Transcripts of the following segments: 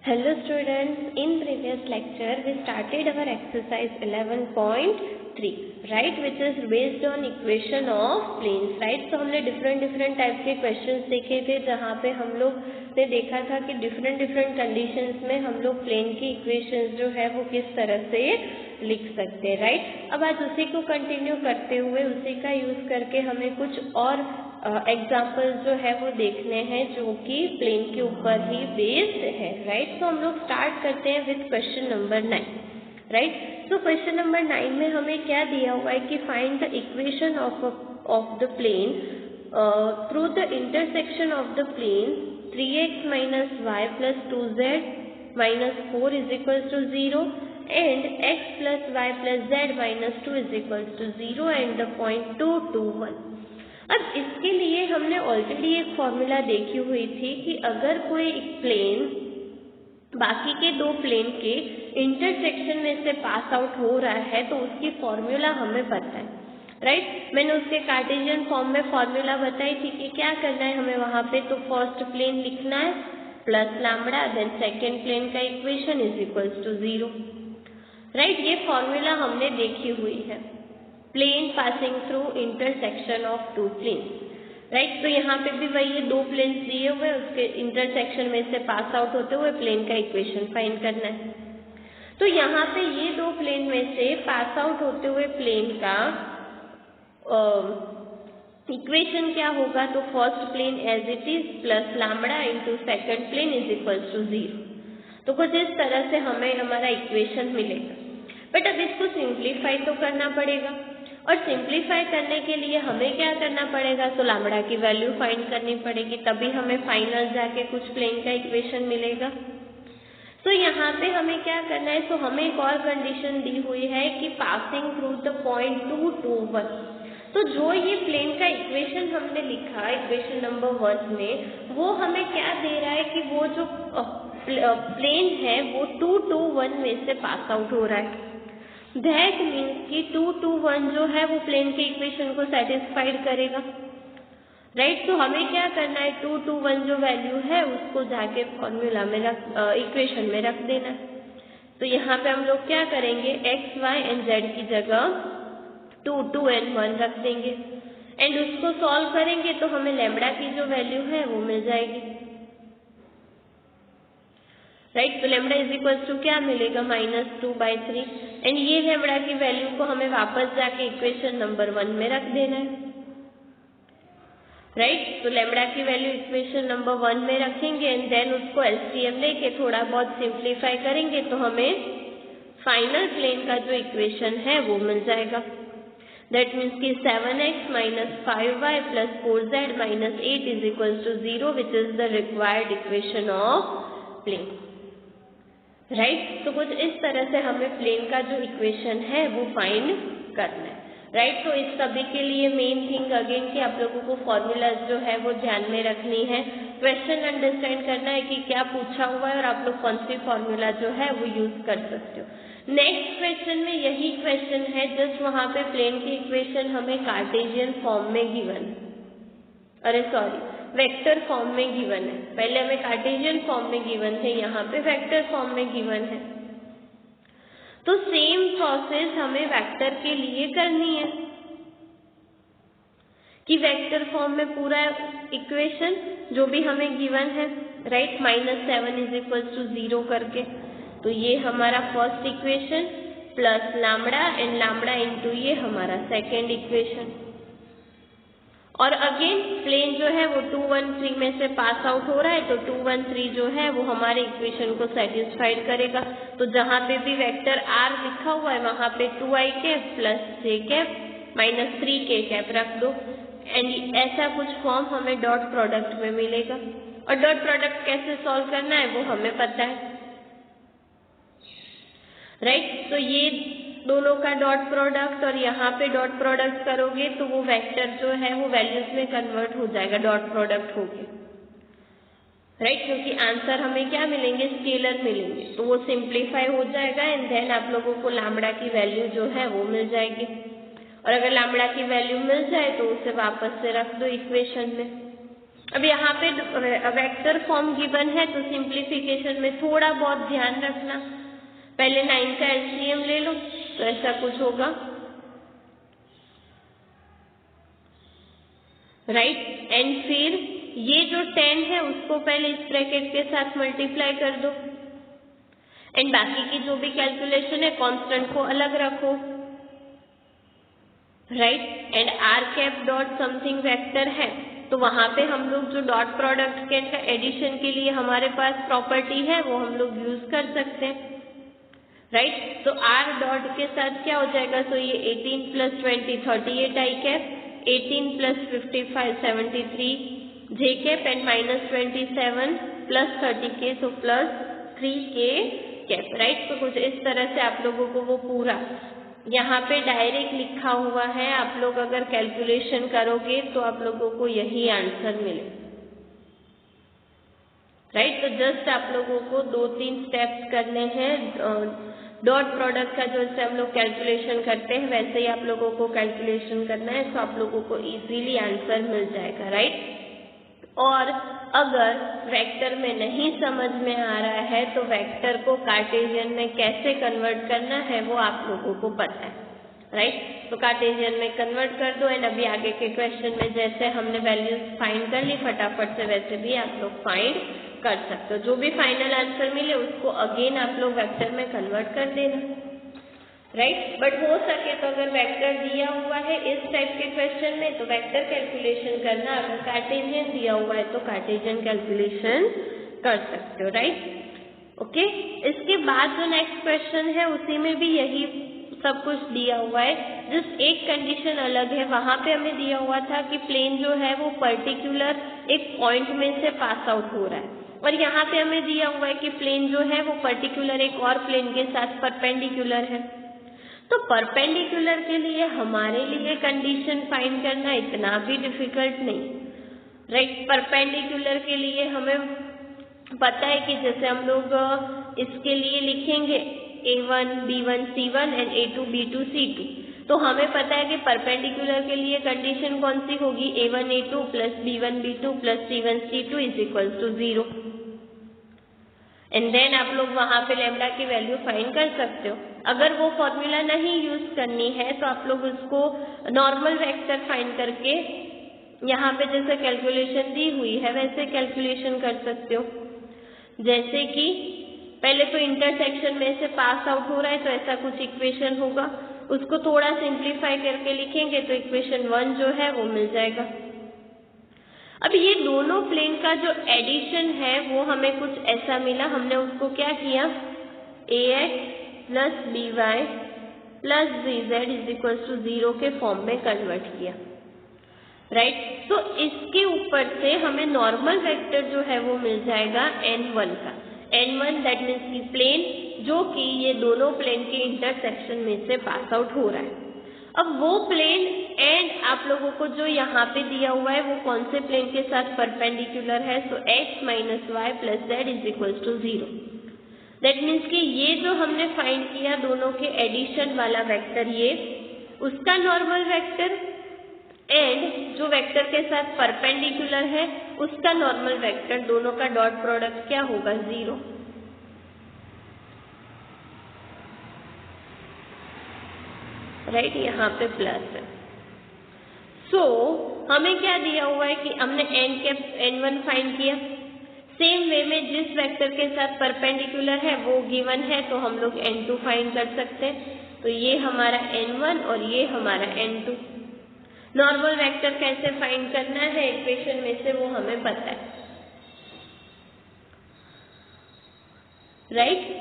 Hello students, in previous lecture we started our exercise 11.3, right, which is based on equation of planes, right. So हमने different type के questions देखे थे जहाँ पे हम लोग ने देखा था कि different conditions में हम लोग plane की equations जो है वो किस तरह से लिख सकते हैं, right. अब आज उसी को continue करते हुए उसी का use करके हमें कुछ और एग्जाम्पल्स जो है वो देखने हैं जो कि प्लेन के ऊपर ही बेस्ड है, राइट. तो हम लोग स्टार्ट करते हैं विथ क्वेश्चन नंबर 9, राइट. तो क्वेश्चन नंबर 9 में हमें क्या दिया हुआ है कि find the equation of the plane through the intersection of the plane 3x minus y plus 2z minus 4 is equals to 0 and x plus y plus z minus 2 is equals to 0 and the point 2 to 1. अब इसके लिए हमने already एक formula देखी हुई थी कि अगर कोई एक प्लेन बाकी के दो प्लेन के इंटरसेक्शन में से पास आउट हो रहा है तो उसकी फॉर्मूला हमें पता है, राइट. मैंने उसके कार्टेशियन फॉर्म में फॉर्मूला बताई थी कि क्या करना है हमें वहां पे. तो फर्स्ट प्लेन लिखना है plus lambda, then second plane का equation is equals to 0, right. ये फॉर्मूला हमने देखी हुई है. Plane passing through intersection of two planes, right. तो यहाँ पे भी वही है, दो प्लेन्स दिए हुए उसके इंटरसेक्शन में से पास आउट होते हुए प्लेन का इक्वेशन फाइंड करना है. तो यहाँ पे ये दो प्लेन में से पास आउट होते हुए प्लेन का इक्वेशन क्या होगा. तो first plane as it is plus lambda into second plane is equals to 0. तो कुछ इस तरह से हमें हमारा इक्वेशन मिलेगा. बट अब इसको सिंप्लीफाई तो करना पड़ेगा और सिंप्लीफाई करने के लिए हमें क्या करना पड़ेगा. तो लैम्बडा की वैल्यू फाइंड करनी पड़ेगी, तभी हमें फाइनल जाके कुछ प्लेन का इक्वेशन मिलेगा. तो यहाँ पे हमें क्या करना है. तो हमें एक और कंडीशन दी हुई है कि passing through the point 2 to 1. तो जो ये प्लेन का इक्वेशन हमने लिखा इक्वेशन नंबर 1 में, वो हमें क्या दे रहा है कि वो जो प्लेन है वो 2 to 1 में से पास आउट हो रहा है. दैट मीन्स कि 2 to 1 जो है वो प्लेन के इक्वेशन को सेटिस्फाइड करेगा, राइट. तो हमें क्या करना है, 2 to 1 जो वैल्यू है उसको जाके फॉर्मूला में इक्वेशन में रख देना है. तो यहाँ पे हम लोग क्या करेंगे, x, y एंड z की जगह 2, 2 and 1 रख देंगे एंड उसको सॉल्व करेंगे तो हमें लैम्बडा की जो वैल्यू है वो मिल जाएगी, राइट. तो लैम्बडा इज इक्वल्स टू क्या मिलेगा, -2/3 एंड ये लैम्बडा की वैल्यू को हमें वापस जाके इक्वेशन नंबर 1 में रख देना है, राइट. तो लैम्बडा की वैल्यू इक्वेशन नंबर 1 में रखेंगे एंड देन उसको एलसीएम लेके थोड़ा बहुत सिंप्लीफाई करेंगे तो हमें फाइनल प्लेन का जो इक्वेशन है वो मिल जाएगा. दैट मीन्स कि 7x minus 5y plus 4z minus 8 is equals to 0 which is the required equation of plane, right. तो कुछ इस तरह से हमें प्लेन का जो इक्वेशन है वो फाइंड करना है, राइट. तो इस सभी के लिए मेन थिंग अगेन कि आप लोगों को फॉर्मूलाज जो है वो ध्यान में रखनी है, क्वेश्चन अंडरस्टैंड करना है कि क्या पूछा हुआ है और आप लोग कौन सी फॉर्मूला जो है वो यूज कर सकते हो. नेक्स्ट क्वेश्चन में यही क्वेश्चन है, जस्ट वहां पे प्लेन की इक्वेशन हमें कार्टेशियन फॉर्म में गिवन, वेक्टर फॉर्म में गिवन है. पहले हमें कार्टेशियन फॉर्म में गिवन थे, यहाँ पे वेक्टर फॉर्म में गिवन है. तो सेम प्रोसेस हमें वेक्टर के लिए करनी है कि वेक्टर फॉर्म में पूरा इक्वेशन जो भी हमें गिवन है, राइट, -7 इज इक्वल्स टू 0 करके. तो ये हमारा first equation plus lambda and lambda into ये हमारा सेकेंड इक्वेशन. और अगेन प्लेन जो है वो 2, 1, 3 में से पास आउट हो रहा है तो 2, 1, 3 जो है वो हमारे इक्वेशन को सेटिस्फाइड करेगा. तो जहाँ पे भी वेक्टर r लिखा हुआ है वहां पे 2i cap plus j cap minus 3k cap रख दो एंड ऐसा कुछ फॉर्म हमें डॉट प्रोडक्ट में मिलेगा. और डॉट प्रोडक्ट कैसे सॉल्व करना है वो हमें पता है, राइट. तो ये दोनों का डॉट प्रोडक्ट और यहाँ पे डॉट प्रोडक्ट करोगे तो वो वेक्टर जो है वो वैल्यूज में कन्वर्ट हो जाएगा डॉट प्रोडक्ट होके, राइट. क्योंकि आंसर हमें क्या मिलेंगे, स्केलर मिलेंगे. तो वो सिंप्लीफाई हो जाएगा एंड देन आप लोगों को लैम्बडा की वैल्यू जो है वो मिल जाएगी. और अगर लैम्बडा की वैल्यू मिल जाए तो उसे वापस से रख दो इक्वेशन में. अब यहाँ पे वेक्टर फॉर्म गिवन है तो सिंप्लीफिकेशन में थोड़ा बहुत ध्यान रखना। पहले 9 का एलसीएम ले लो तो ऐसा कुछ होगा, राइट। एंड फिर ये जो 10 है उसको पहले इस ब्रैकेट के साथ मल्टीप्लाई कर दो एंड बाकी की जो भी कैलकुलेशन है कांस्टेंट को अलग रखो, right. And r cap dot something vector है तो वहां पे हम लोग जो डॉट प्रोडक्ट के एडिशन के लिए हमारे पास प्रॉपर्टी है वो हम लोग यूज कर सकते हैं, राइट। तो आर डॉट के साथ क्या हो जाएगा, तो ये 18 + 20 38 आई cap, 18 + 55 73 J cap and -27 + 30k तो +3k कैप, राइट। तो कुछ इस तरह से आप लोगों को वो पूरा यहाँ पे डायरेक्ट लिखा हुआ है। आप लोग अगर कैलकुलेशन करोगे तो आप लोगों को यही आंसर मिले, राइट। तो जस्ट आप लोगों को 2-3 स्टेप्स करने हैं। डॉट प्रोडक्ट का जो हम लोग कैलकुलेशन करते हैं वैसे ही आप लोगों को कैलकुलेशन करना है, तो आप लोगों को इजीली आंसर मिल जाएगा, राइट। और अगर वेक्टर में नहीं समझ में आ रहा है तो वेक्टर को कार्टेशियन में कैसे कन्वर्ट करना है वो आप लोगों को पता है, राइट। तो कार्टेशियन में कन्वर्ट कर दो एंड अभी आगे के क्वेश्चन में जैसे हमने वैल्यूज फाइंड कर ली फटाफट से वैसे भी आप लोग फाइंड कर सकते हो। जो भी फाइनल आंसर मिले उसको अगेन आप लोग वेक्टर में कन्वर्ट कर देना, राइट। बट हो सके तो अगर वेक्टर दिया हुआ है इस टाइप के क्वेश्चन में तो वेक्टर कैलकुलेशन करना, अगर कार्टेशियन दिया हुआ है तो कार्टेशियन कैलकुलेशन कर सकते हो, राइट। ओके, इसके बाद जो नेक्स्ट क्वेश्चन है उसी में भी यही सब कुछ दिया हुआ है, जस्ट एक कंडीशन अलग है। वहां पे हमें दिया हुआ था कि प्लेन जो है वो पर्टिकुलर एक पॉइंट में से पास आउट हो रहा है, और यहाँ पे हमें दिया हुआ है कि प्लेन जो है वो पर्टिकुलर एक और प्लेन के साथ परपेंडिकुलर है। तो परपेंडिकुलर के लिए हमारे लिए कंडीशन फाइंड करना इतना भी डिफिकल्ट नहीं, राइट। परपेंडिकुलर के लिए हमें पता है कि जैसे हम लोग इसके लिए लिखेंगे A1 B1 C1 and A2 B2 C2, तो हमें पता है कि परपेंडिकुलर के लिए कंडीशन कौन सी होगी, A1 A2 + B1 B2 + C1 C2 = 0। And then आप लोग वहां पे लैम्डा की वैल्यू फाइंड कर सकते हो। अगर वो फॉर्मूला नहीं यूज करनी है तो आप लोग उसको नॉर्मल वेक्टर फाइंड करके यहाँ पे जैसे कैलकुलेशन दी हुई है वैसे कैलकुलेशन कर सकते हो। जैसे कि पहले तो इंटरसेक्शन में से पास आउट हो रहा है तो ऐसा कुछ इक्वेशन होगा, उसको थोड़ा सिंप्लीफाई करके लिखेंगे तो इक्वेशन 1 जो है वो मिल जाएगा। अब ये दोनों प्लेन का जो एडिशन है वो हमें कुछ ऐसा मिला, हमने उसको क्या किया, ax + by + bz = 0 के फॉर्म में कन्वर्ट किया, राइट। तो इसके ऊपर से हमें नॉर्मल वेक्टर जो है वो मिल जाएगा n1 का, n1 दैट मीन्स की प्लेन जो कि ये दोनों प्लेन के इंटरसेक्शन में से पास आउट हो रहा है। अब वो प्लेन एंड आप लोगों को जो यहाँ पे दिया हुआ है वो कौन से प्लेन के साथ परपेंडिकुलर है, तो x - y + z = 0। That means कि ये जो हमने फाइंड किया दोनों के एडिशन वाला वेक्टर, ये उसका नॉर्मल वेक्टर एंड जो वेक्टर के साथ परपेंडिकुलर है उसका नॉर्मल वेक्टर, दोनों का डॉट प्रोडक्ट क्या होगा, 0, राइट। यहाँ पे प्लस है। सो हमें क्या दिया हुआ है कि हमने n1 फाइंड किया, सेम वे में जिस वेक्टर के साथ परपेंडिकुलर है वो गिवन है तो हम लोग n2 फाइंड कर सकते हैं। तो ये हमारा n1 और ये हमारा n2। नॉर्मल वेक्टर कैसे फाइंड करना है इक्वेशन में से वो हमें पता है, राइट।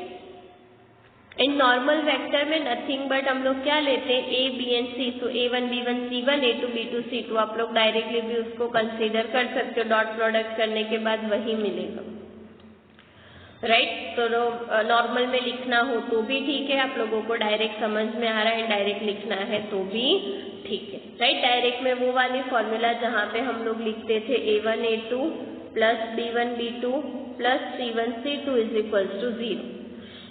इन नॉर्मल वेक्टर में नथिंग बट हम लोग क्या लेते हैं, A B and C, तो A1 B1 C1 A2 B2 C2 आप लोग डायरेक्टली भी उसको कंसीडर कर सकते हो, डॉट प्रोडक्ट करने के बाद वही मिलेगा, राइट। तो नॉर्मल में लिखना हो तो भी ठीक है, आप लोगों को डायरेक्ट समझ में आ रहा है डायरेक्ट लिखना है तो भी ठीक है, राइट। डायरेक्ट में वो वाली फॉर्मूला जहाँ पे हम लोग लिखते थे A1 A2 + B1 B2 + C1 C2 = 0,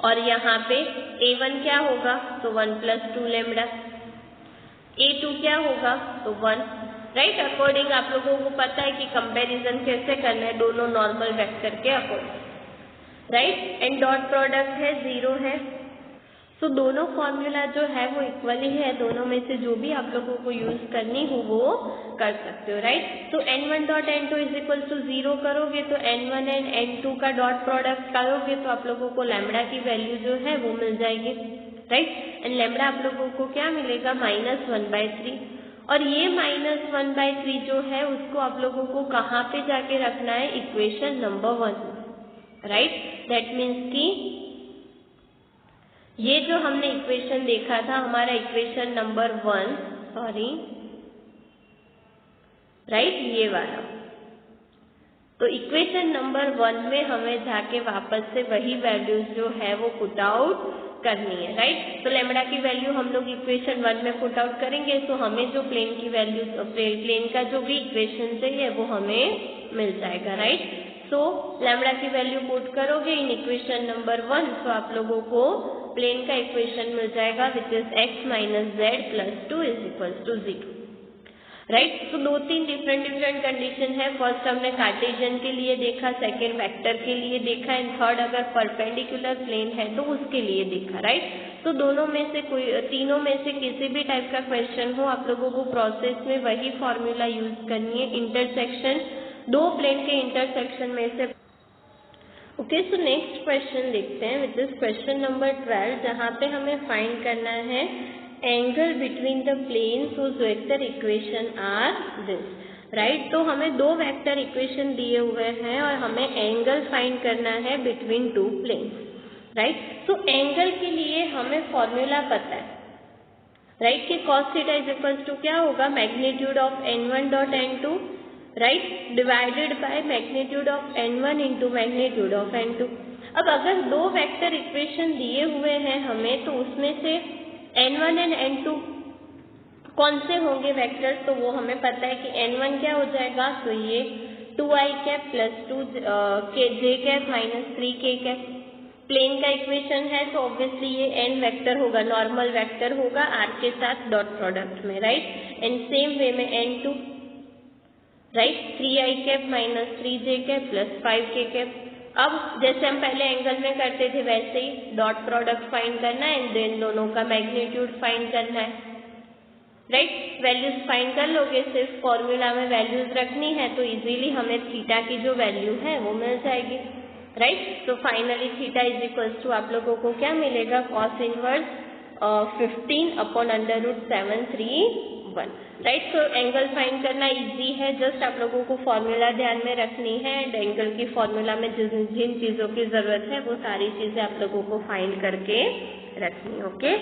और यहाँ पे A1 क्या होगा, तो 1 + 2 लैम्डा, A2 क्या होगा, तो 1, राइट। अकॉर्डिंग आप लोगों को पता है कि कंपैरिजन कैसे करना है दोनों नॉर्मल वेक्टर के according, right. And dot product है 0 है। सो दोनों फॉर्मूला जो है वो इक्वली है, दोनों में से जो भी आप लोगों को यूज करनी हो वो कर सकते हो, राइट। तो n1 dot n2 is equal to 0 करोगे तो n1 एंड n2 का डॉट प्रोडक्ट करोगे तो आप लोगों को लैम्बडा की वैल्यू जो है वो मिल जाएगी, राइट। एंड लैम्बडा आप लोगों को क्या मिलेगा, -1/3। और ये -1/3 जो है उसको आप लोगों को कहाँ पे जाके रखना है, equation number 1, right. That means कि ये जो हमने इक्वेशन देखा था हमारा इक्वेशन नंबर 1, सॉरी, राइट, ये वाला। तो इक्वेशन नंबर 1 में हमें जाके वापस से वही वैल्यूज जो है वो पुट आउट करनी है, राइट। तो लैम्बडा की वैल्यू हम लोग इक्वेशन 1 में पुट आउट करेंगे तो हमें जो प्लेन की वैल्यू, प्लेन का जो भी इक्वेशन चाहिए वो हमें मिल जाएगा, राइट। सो लैम्बडा की वैल्यू पुट करोगे इन इक्वेशन नंबर 1 तो आप लोगों को प्लेन का इक्वेशन मिल जाएगा which is x - z + 2 = 0, right. तो 2-3 डिफरेंट कंडीशन है। फर्स्ट हमने कार्टेशियन के लिए देखा, सेकेंड वेक्टर के लिए देखा एंड थर्ड अगर परपेंडिकुलर प्लेन है तो उसके लिए देखा, राइट। तो दोनों में से कोई, तीनों में से किसी भी टाइप का क्वेश्चन हो आप लोगों को प्रोसेस में वही फॉर्मूला यूज करनी है, इंटरसेक्शन, दो प्लेन के इंटरसेक्शन में से। ओके, सो नेक्स्ट क्वेश्चन देखते हैं विच इज क्वेश्चन नंबर 12, जहाँ पे हमें फाइंड करना है angle between the planes whose vector equation are this, right. तो हमें दो वेक्टर इक्वेशन दिए हुए हैं और हमें एंगल फाइंड करना है बिटवीन टू प्लेन्स, राइट। तो एंगल के लिए हमें फॉर्मूला पता है, राइट, कि cos theta is equal to क्या होगा, magnitude of n1 dot n2, right, divided by magnitude of n1 into magnitude of n2। अब अगर दो वेक्टर इक्वेशन दिए हुए हैं हमें तो उसमें से n1 एंड n2 कौन से होंगे वेक्टर्स, तो वो हमें पता है कि n1 क्या हो जाएगा, तो ये 2i cap plus 2j cap minus 3k cap. Plane का इक्वेशन है तो ऑब्वियसली ये n वेक्टर होगा, नॉर्मल वेक्टर होगा r के साथ डॉट प्रोडक्ट में, राइट। एंड सेम वे में n2, right, 3i cap minus 3j cap plus 5k cap. अब जैसे हम पहले एंगल में करते थे वैसे ही डॉट प्रोडक्ट फाइंड करना है एंड देन दोनों का मैग्नीट्यूड फाइंड करना है, राइट। वैल्यूज फाइंड कर लोगे, सिर्फ फॉर्मूला में वैल्यूज रखनी है तो इजीली हमें थीटा की जो वैल्यू है वो मिल जाएगी, राइट। तो finally theta is equals to आप लोगों को क्या मिलेगा, cos इनवर्स 15/731, राइट। तो एंगल फाइंड करना इजी है, जस्ट आप लोगों को फॉर्मूला ध्यान में रखनी है एंड एंगल की फॉर्मूला में जिन चीज़ों की ज़रूरत है वो सारी चीज़ें आप लोगों को फाइंड करके रखनी, ओके।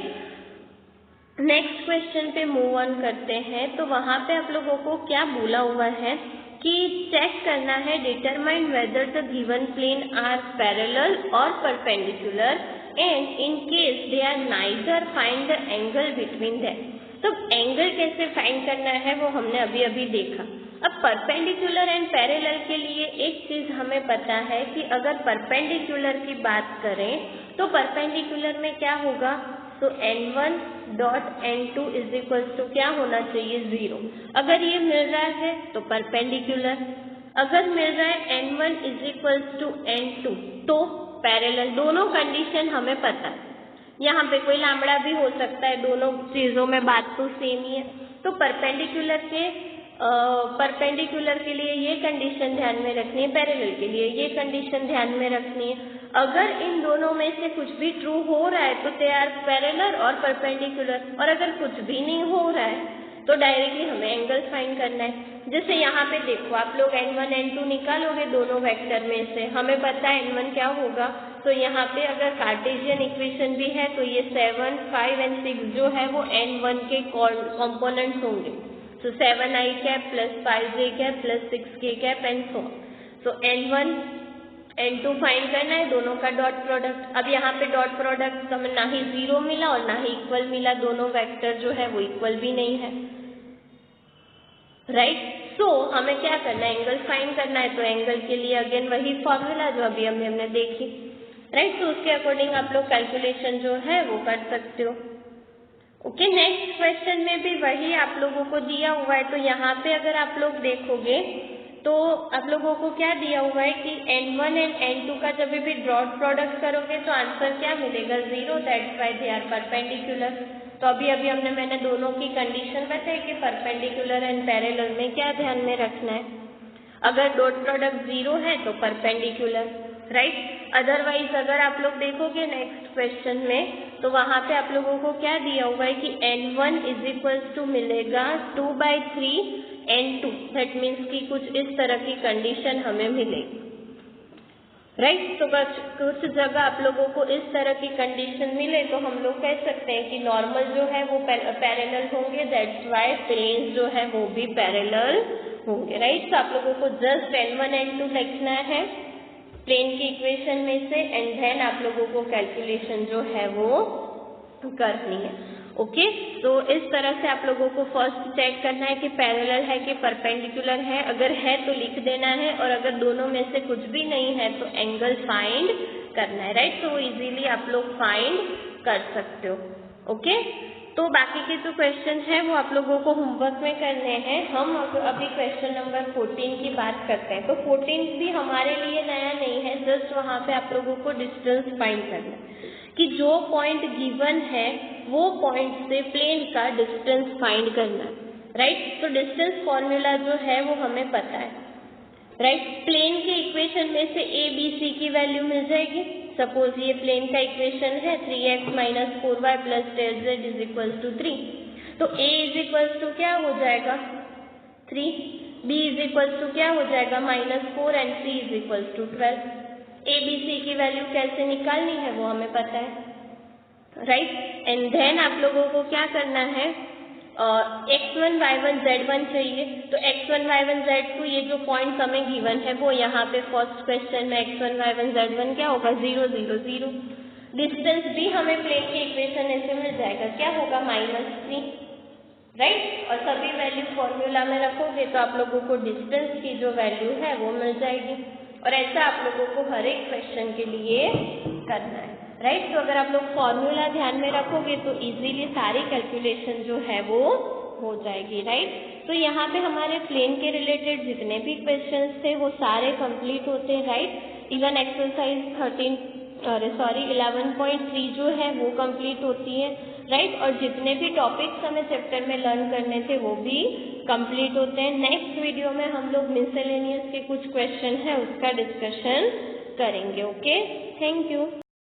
नेक्स्ट क्वेश्चन पे मूव ऑन करते हैं। तो वहाँ पे आप लोगों को क्या बोला हुआ है कि चेक करना है, determine whether the given plane are parallel or perpendicular and in case they are neither find the angle between them. तो एंगल कैसे फाइंड करना है वो हमने अभी अभी देखा। अब परपेंडिकुलर एंड पैरेलल के लिए एक चीज हमें पता है कि अगर परपेंडिकुलर की बात करें तो परपेंडिकुलर में क्या होगा, तो n1 dot n2 is equal to क्या होना चाहिए, 0। अगर ये मिल रहा है तो परपेंडिकुलर, अगर मिल रहा है n1 is equal to n2 तो पैरेलल। दोनों कंडीशन हमें पता है, यहाँ पे कोई लैम्बडा भी हो सकता है, दोनों चीजों में बात तो सेम ही है। तो परपेंडिकुलर के लिए ये कंडीशन ध्यान में रखनी है, पैरेलल के लिए ये कंडीशन ध्यान में रखनी है। अगर इन दोनों में से कुछ भी ट्रू हो रहा है तो they are parallel or perpendicular, और अगर कुछ भी नहीं हो रहा है तो डायरेक्टली हमें एंगल फाइंड करना है। जैसे यहाँ पे देखो आप लोग n1 n2 निकालोगे दोनों वेक्टर में से, हमें पता है n1 क्या होगा, तो यहाँ पे अगर कार्टेशियन इक्वेशन भी है तो ये 7, 5 एंड 6 जो है वो n1 के कॉम्पोनेंट्स होंगे। तो 7i cap plus 5j cap plus 6k cap and so. तो n1 n2 फाइंड करना है, दोनों का डॉट प्रोडक्ट। अब यहाँ पे डॉट प्रोडक्ट हमें ना ही 0 मिला और ना ही इक्वल मिला, दोनों वेक्टर जो है वो इक्वल भी नहीं है, राइट। सो हमें क्या करना है, एंगल फाइंड करना है। तो एंगल के लिए अगेन वही फॉर्मूला जो अभी हमने देखी, राइट। तो उसके अकॉर्डिंग आप लोग कैलकुलेशन जो है वो कर सकते हो, ओके, नेक्स्ट क्वेश्चन में भी वही आप लोगों को दिया हुआ है। तो यहाँ पे अगर आप लोग देखोगे तो आप लोगों को क्या दिया हुआ है कि N1 एंड N2 का जब भी डॉट प्रोडक्ट करोगे तो आंसर क्या मिलेगा, 0। That's why they are perpendicular. तो अभी मैंने दोनों की कंडीशन बताई कि परपेंडिकुलर एंड पैरेलल में क्या ध्यान में रखना है, अगर डॉट प्रोडक्ट 0 है तो परपेंडिकुलर, राइट। अदरवाइज अगर आप लोग देखोगे नेक्स्ट क्वेश्चन में तो वहां पे आप लोगों को क्या दिया हुआ है कि N1 इज इक्वल्स टू मिलेगा 2/3 N2, दैट मीन्स कि कुछ इस तरह की कंडीशन हमें मिलेगी, राइट। तो कुछ जगह आप लोगों को इस तरह की कंडीशन मिले तो हम लोग कह सकते हैं कि नॉर्मल जो है वो पैरेलल होंगे, दैट्स वाई प्लेन्स जो है वो भी पैरेलल होंगे, राइट। तो आप लोगों को जस्ट N1 N2 लिखना है प्लेन की इक्वेशन में से एंड देन आप लोगों को कैलकुलेशन जो है वो करनी है। ओके, तो इस तरह से आप लोगों को फर्स्ट चेक करना है कि पैरेलल है कि परपेंडिकुलर है, अगर है तो लिख देना है और अगर दोनों में से कुछ भी नहीं है तो एंगल फाइंड करना है, राइट। तो इजीली आप लोग फाइंड कर सकते हो। ओके, तो बाकी के जो क्वेश्चन है वो आप लोगों को होमवर्क में करने हैं। हम अभी क्वेश्चन नंबर 14 की बात करते हैं। तो 14 भी हमारे लिए नया नहीं है, जस्ट वहाँ पे आप लोगों को डिस्टेंस फाइंड करना है कि जो पॉइंट गिवन है वो पॉइंट से प्लेन का डिस्टेंस फाइंड करना है, राइट। तो डिस्टेंस फॉर्मूला जो है वो हमें पता है, राइट। प्लेन के इक्वेशन में से ए बी सी की वैल्यू मिल जाएगी। सपोज ये प्लेन का इक्वेशन है 3x minus 4y plus 10z is equal to 3। तो a इज इक्वल टू क्या हो जाएगा 3, b इज इक्वल टू क्या हो जाएगा -4 and c is equal to 12। a b c की वैल्यू कैसे निकालनी है वो हमें पता है, राइट। एंड देन आप लोगों को क्या करना है, x1 y1 z1 चाहिए। तो x1 y1 z2 ये जो पॉइंट्स हमें गिवन है वो यहाँ पे फर्स्ट क्वेश्चन में x1 y1 z1 क्या होगा 0 0 0। डिस्टेंस भी हमें प्लेन की इक्वेशन ऐसे मिल जाएगा, क्या होगा -3, राइट। और सभी वैल्यू फॉर्मूला में रखोगे तो आप लोगों को डिस्टेंस की जो वैल्यू है वो मिल जाएगी। और ऐसा आप लोगों को हर एक क्वेश्चन के लिए करना है, राइट। तो अगर आप लोग फॉर्मूला ध्यान में रखोगे तो इजीली सारी कैलकुलेशन जो है वो हो जाएगी, राइट। तो यहाँ पे हमारे प्लेन के रिलेटेड जितने भी क्वेश्चंस थे वो सारे कंप्लीट होते हैं, राइट। इवन एक्सरसाइज 11.3 जो है वो कंप्लीट होती है, राइट। और जितने भी टॉपिक्स हमें चैप्टर में लर्न करने थे वो भी कंप्लीट होते हैं। नेक्स्ट वीडियो में हम लोग मिसलेनियस के कुछ क्वेश्चन है उसका डिस्कशन करेंगे। Okay, thank you.